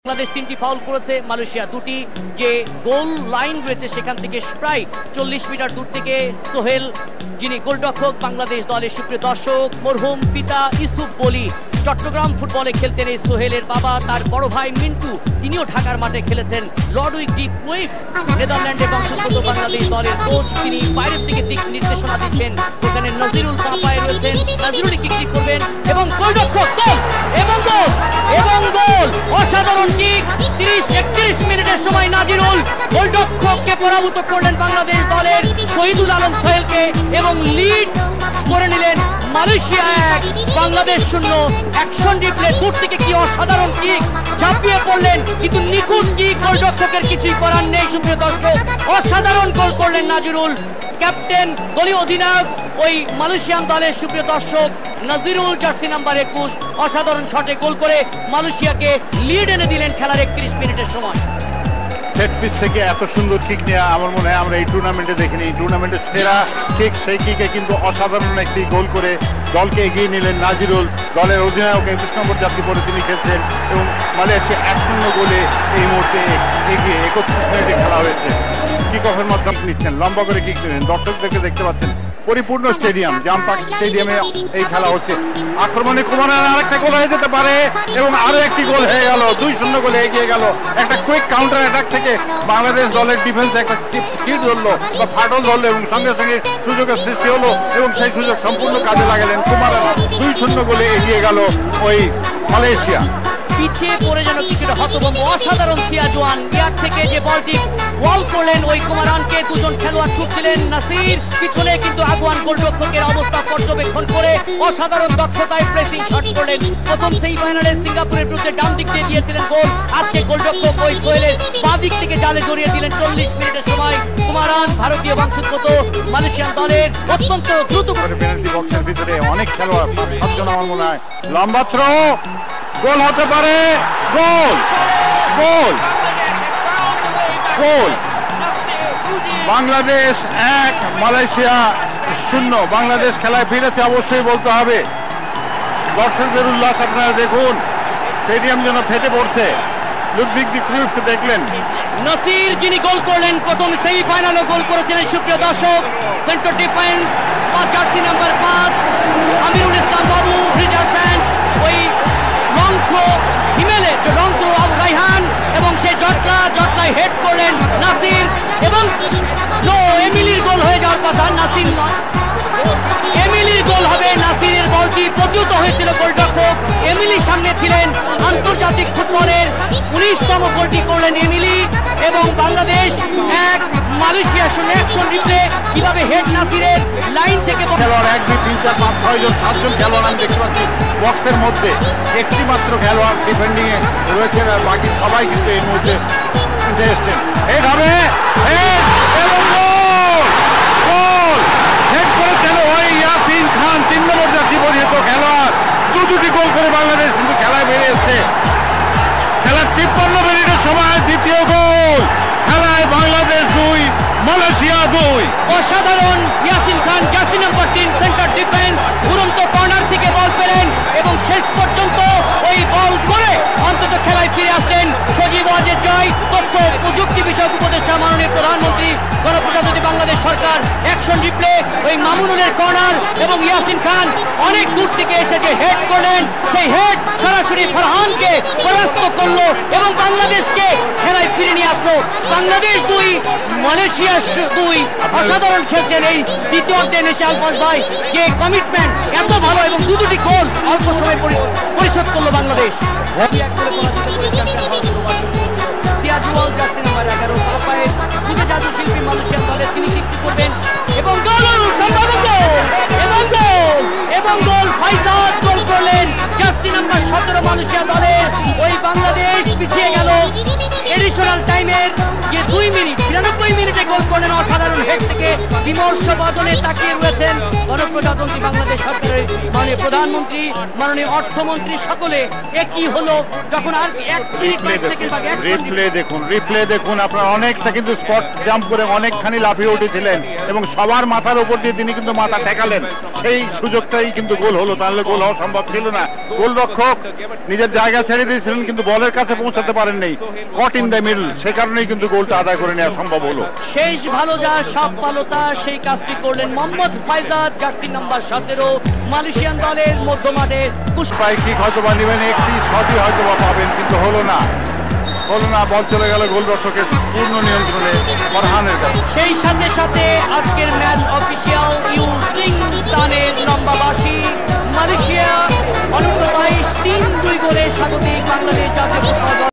বাংলাদেশ তিনটি ফাউল করেছে, মালয়েশিয়া দুটি। যে গোল লাইন রয়েছে সেখান থেকে প্রায় 40 মিটার দূর থেকে সোহেল, যিনি গোলরক্ষক বাংলাদেশ দলের সুপ্রিয় দর্শক, মরহুম পিতা ইউসুফ বলি চট্টগ্রাম ফুটবলে খেলতেন। এই সোহেলের বাবা, তার বড় ভাই মিন্টু, তিনিও ঢাকার মাঠে খেলেছেন। লর্ডউইক ডি ক্রুইফ নেদারল্যান্ডে বংশোদ্ভূত বাংলাদেশ দলের কোচ, তিনি বাইরের দিকে দিক নির্দেশনা দিচ্ছেন। ওখানে নজিরুল পাপায় রয়েছেন, নজিরুল কিক করবেন এবং গোলরক্ষক গোল এবং গোল এবং গোল। অসাধারণ কিক, 30-31 মিনিটের সময় নাজিরুল গোলরক্ষককে পরাভূত করলেন বাংলাদেশ দলের শহীদুল আলম সোহেলকে এবং লিড করে নিলেন মালয়েশিয়া 1 বাংলাদেশ 0। অ্যাকশন রিপ্লে দূর থেকে কি অসাধারণ কিক, ঝাঁপিয়ে পড়লেন কিন্তু নিখুঁত কিক, গোলরক্ষকের কিছুই করার নেই। সুপ্রিয় দর্শক, অসাধারণ গোল করলেন নাজিরুল, ক্যাপ্টেন দলীয় অধিনায়ক ওই মালয়েশিয়ান দলের সুপ্রিয় দর্শক নাজিরুল, জার্সি নাম্বার 21, অসাধারণ শটে গোল করে মালয়েশিয়াকে লিড এনে দিলেন খেলার 31 মিনিটের সময়। সেট পিস থেকে এত সুন্দর কিক নিয়ে আমার মনে হয় আমরা এই টুর্নামেন্টে দেখিনি। এই টুর্নামেন্টের সেরা কিক, সেই কিকে কিন্তু অসাধারণ একটি গোল করে দলকে এগিয়ে নিলেন নাজিরুল। দলের অধিনায়ক 21 নম্বর জার্সি পরে তিনি খেলছেন এবং মালয়েশিয়া 1-0 গোলে এই মুহূর্তে এগিয়ে 31 মিনিটে খেলা হয়েছে। কিক অফের মাধ্যমে নিচ্ছেন, লম্বা করে কিক নিলেন, দর্শকদেরকে দেখতে পাচ্ছেন। পরিপূর্ণ স্টেডিয়াম, জামপাক স্টেডিয়ামে এই খেলা হচ্ছে। আক্রমণে কুমারের আরেকটা গোল হয়ে যেতে পারে এবং আরো একটি গোল হয়ে গেল, 2-0 গোলে এগিয়ে গেল। একটা কুইক কাউন্টার অ্যাটাক থেকে বাংলাদেশ দলের ডিফেন্স একটা চিট ধরলো বা ফাটল ধরলো এবং সঙ্গে সঙ্গে সুযোগের সৃষ্টি হলো এবং সেই সুযোগ সম্পূর্ণ কাজে লাগালেন কুমারেরা। 2-0 গোলে এগিয়ে গেল ওই মালয়েশিয়া। পিছিয়ে পড়ে যেন কিছুটা হতভম্ব, অসাধারণ সিয়াজওয়ান ইয়ার থেকে যে বলটি ওয়াল করলেন ওই কুমারানকে। দুজন খেলোয়াড় ছুটছিলেন, নাসির পিছনে কিন্তু আগুয়ান গোলরক্ষকের অবস্থা পর্যবেক্ষণ করে অসাধারণ দক্ষতায় প্রেসিং শট করলেন। প্রথম সেমিফাইনালে সিঙ্গাপুরের বিরুদ্ধে ডান দিক দিয়ে দিয়েছিলেন গোল, আজকে গোলরক্ষক ওই সোহেলের বাঁ দিক থেকে জালে জড়িয়ে দিলেন 40 মিনিটের সময়। কুমারান ভারতীয় বংশোদ্ভূত মালয়েশিয়ান দলের অত্যন্ত দ্রুত পেনাল্টি বক্সের ভিতরে অনেক খেলোয়াড়, 7 জন আমার মনে হয়। লম্বা থ্রো, গোল হতে পারে, গোল গোল গোল। বাংলাদেশ 1 মালয়েশিয়া 0। বাংলাদেশ খেলায় ফিরেছে অবশ্যই বলতে হবে। দর্শকদের উল্লাস আপনারা দেখুন, স্টেডিয়াম যেন ফেটে পড়ছে। লুডভিগ ডি ক্রুইফকে দেখলেন, নাসির যিনি গোল করলেন, প্রথম সেমিফাইনালে গোল করেছিলেন। সুপ্রিয় দর্শক, centre defence jersey number 5 Amirul Islam Babu, reserve bench, ওই লং থ্রো হিমেলে লং থ্রো রাইহান এবং সে জটলায় হেড করলেন নাসির এবং এমিলির গোল হয়ে যাওয়ার কথা, নাসির নয়, এমিলির গোল হবে। নাসিরের বলটি প্রতিহত হয়েছিল, গোলরক্ষক এমিলির সামনে ছিলেন। আন্তর্জাতিক ফুটবলের 19তম গোলটি করলেন এমিলি এবং বাংলাদেশ 1 মালয়েশিয়া 0। অ্যাকশন রিপ্লে কিভাবে হেড নাসিরের লাইন থেকে খেলোয়াড় 1, 2, 3, 4, 5, 6 জন 7 জন খেলোয়াড় আমি দেখতে পাচ্ছি বক্সের মধ্যে। একটি মাত্র খেলোয়াড় ডিফেন্ডিং এ রয়েছেন আর বাকি সবাই কিন্তু এই মুহূর্তে উঠে এসছেন। হেড হবে, হেড এবং গোল, গোল হেড করেছেন ওই ইয়াসিন খান, 3 নম্বর জার্সি পরিহিত খেলোয়াড়। দুটি গোল করে বাংলাদেশ কিন্তু খেলায় বেরিয়ে এসছে। খেলার 53 মিনিটের সময় দ্বিতীয় গোল। খেলায় বাংলাদেশ 2 মালয়েশিয়া 2। অসাধারণ ইয়াসিন খান, জার্সি নাম্বার 3, সেন্টার ডিফেন্স, উড়ন্ত কর্নার থেকে বল পেলেন এবং শেষ পর্যন্ত ওই বল করে অন্তত খেলায় ফিরে আসলেন সজীব ওয়াজেদ জয়, তথ্য প্রযুক্তি বিষয়ক উপদেষ্টা, মাননীয় প্রধানমন্ত্রী গণপ্রজাতন্ত্রী বাংলাদেশ সরকার। অ্যাকশন রিপ্লে ওই মামুনুলের কর্নার এবং ইয়াসিন খান অনেক দূর থেকে এসে যে হেড করলেন, সেই হেড সরাসরি ফারহানকে পরাস্ত করলো এবং বাংলাদেশকে খেলায় ফিরে নিয়ে আসলো। বাংলাদেশ 2 মালয়েশিয়া 2। অসাধারণ খেলছেন এই দ্বিতীয় অর্ধে এসে আলফাজ ভাই, যে কমিটমেন্ট এত ভালো এবং দুটি গোল অল্প সময় পরিশোধ করলো বাংলাদেশ। সিয়াজওয়াল জার্সি নাম্বার 11 পাপায়ের খুবই জাদু শিল্পী মালয়েশিয়ান দলে, তিনি কিক করবেন এবং গোল এবং গোল ফাইজাদ গোল করলেন। জার্সি নাম্বার 17 মালয়েশিয়া দলের ওই বাংলাদেশ পিছিয়ে গেল এডিশনাল টাইমের যে 2 মিনিট 93 2 মিনিটে গোল করলেন অসাধারণ হেড থেকে। বিমর্ষ বদনে তাকিয়ে রয়েছেন গণপ্রজাতন্ত্রী বাংলাদেশ সরকারের মাননীয় প্রধানমন্ত্রী, মাননীয় অর্থমন্ত্রী, সকলে। এ কি হলো যখন আর 1 মিনিট 5 সেকেন্ড বাকি। রিপ্লে দেখুন আপনার, অনেকটা কিন্তু স্পট জাম্প করে অনেকখানি লাফিয়ে উঠেছিলেন এবং সবার মাথার উপর দিয়ে তিনি কিন্তু মাথা ঠেকালেন, সেই সুযোগটাই কিন্তু গোল হলো, তাহলে গোল হওয়া সম্ভব ছিল না। গোলরক্ষক নিজের জায়গা ছেড়ে দিয়েছিলেন কিন্তু বলের কাছে পৌঁছাতে পারেননি, কট ইন দ্য মিডল, সে কারণেই কিন্তু গোলটা আদায় করে নেওয়া সম্ভব হলো। শেষ ভালো যা সব ভালো তা, সেই কাজটি করলেন মোহাম্মদ ফাইজাদ, জার্সি নাম্বার 17, মালয়েশিয়ান দলের মধ্যমাঠে। পুষ্পাই কিক হয়তো বা নেবেন, একটি শটই হয়তো বা পাবেন, কিন্তু হলো না। বল চলে গেল গোলরক্ষকের পূর্ণ নিয়ন্ত্রণে ফরহানের কাছে। সেই সাথে সাথে আজকের ম্যাচ অফিসিয়াল।